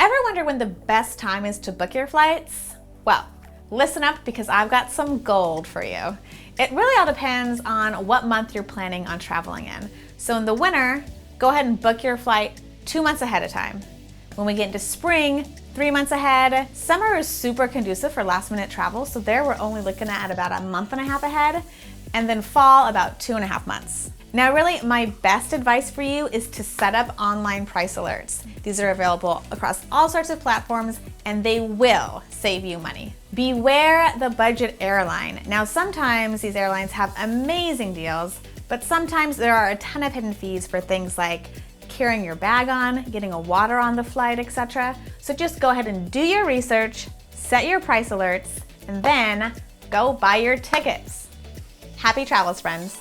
Ever wonder when the best time is to book your flights? Well, listen up because I've got some gold for you. It really all depends on what month you're planning on traveling in. So in the winter, go ahead and book your flight 2 months ahead of time. When we get into spring, 3 months ahead. Summer is super conducive for last minute travel, so there we're only looking at about a month and a half ahead, and then fall about 2.5 months. Now really, my best advice for you is to set up online price alerts. These are available across all sorts of platforms and they will save you money. Beware the budget airline. Now sometimes these airlines have amazing deals, but sometimes there are a ton of hidden fees for things like carrying your bag on, getting a water on the flight, etc. So just go ahead and do your research, set your price alerts, and then go buy your tickets. Happy travels, friends.